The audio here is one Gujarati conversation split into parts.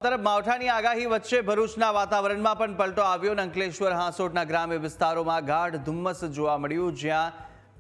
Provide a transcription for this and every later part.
તરફ માવઠાની આગાહી વચ્ચે ભરૂચના વાતાવરણમાં પણ પલટો આવ્યો। અંકલેશ્વર હાંસોટના ગ્રામ્ય વિસ્તારોમાં ગાઢ ધુમ્મસ જોવા મળ્યું, જ્યાં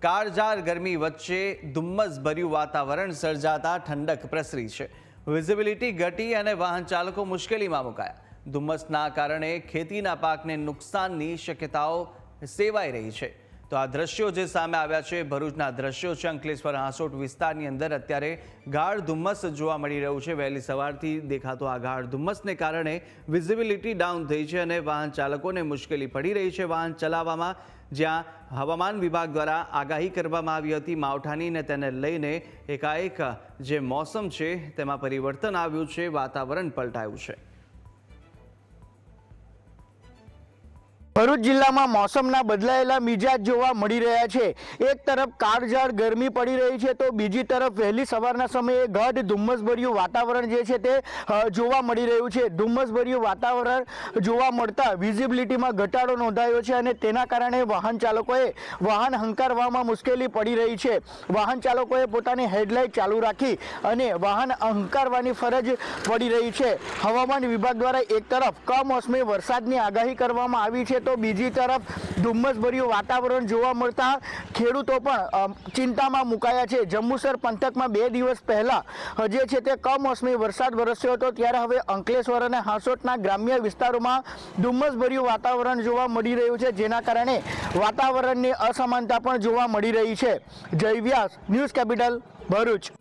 કાળઝાળ ગરમી વચ્ચે ધુમ્મસભર્યું વાતાવરણ સર્જાતા ઠંડક પ્રસરી છે। વિઝિબિલિટી ઘટી અને વાહન ચાલકો મુશ્કેલીમાં મુકાયા। ધુમ્મસના કારણે ખેતીના પાકને નુકસાનની શક્યતાઓ સેવાઈ રહી છે। તો આ દ્રશ્યો જે સામે આવ્યા છે, ભરૂચના દ્રશ્યો છે। અંકલેશ્વર હાંસોટ વિસ્તારની અંદર અત્યારે ગાઢ ધુમ્મસ જોવા મળી રહ્યું છે। વહેલી સવારથી દેખાતો આ ગાઢ ધુમ્મસને કારણે વિઝિબિલિટી ડાઉન થઈ છે અને વાહન ચાલકોને મુશ્કેલી પડી રહી છે વાહન ચલાવવામાં, જ્યાં હવામાન વિભાગ દ્વારા આગાહી કરવામાં આવી હતી માવઠાની, ને તેને લઈને એકાએક જે મોસમ છે તેમાં પરિવર્તન આવ્યું છે, વાતાવરણ પલટાયું છે। ભરૂચ જિલ્લામાં મોસમના બદલાયેલા મિજાજ જોવા મળી રહ્યા છે। એક તરફ કાળઝાળ ગરમી પડી રહી છે, તો બીજી તરફ વહેલી સવારના સમયે ગાઢ ધુમ્મસભર્યું વાતાવરણ જે છે તે જોવા મળી રહ્યું છે। ધુમ્મસભર્યું વાતાવરણ જોવા મળતા વિઝિબિલિટીમાં ઘટાડો નોંધાયો છે અને તેના કારણે વાહન ચાલકોએ વાહન હંકારવામાં મુશ્કેલી પડી રહી છે। વાહન ચાલકોએ પોતાની હેડલાઇટ ચાલુ રાખી અને વાહન હંકારવાની ફરજ પડી રહી છે। હવામાન વિભાગ દ્વારા એક તરફ કમોસમી વરસાદની આગાહી કરવામાં આવી છે, તો બીજી તરફ ધુમ્મસભર્યું વાતાવરણ જોવા મળતા ખેડૂતો પણ ચિંતામાં મુકાયા છે। જંબુસર પંથકમાં 2 દિવસ પહેલા જે છે તે કમોસમી વરસાદ વરસ્યો હતો, ત્યારે હવે અંકલેશ્વર અને હાંસોટના ગ્રામ્ય વિસ્તારોમાં ધુમ્મસભર્યું વાતાવરણ જોવા મળી રહ્યું છે, જેના કારણે વાતાવરણની અસમાનતા પણ જોવા મળી રહી છે। જય વ્યાસ, ન્યૂઝ કેપિટલ, ભરૂચ।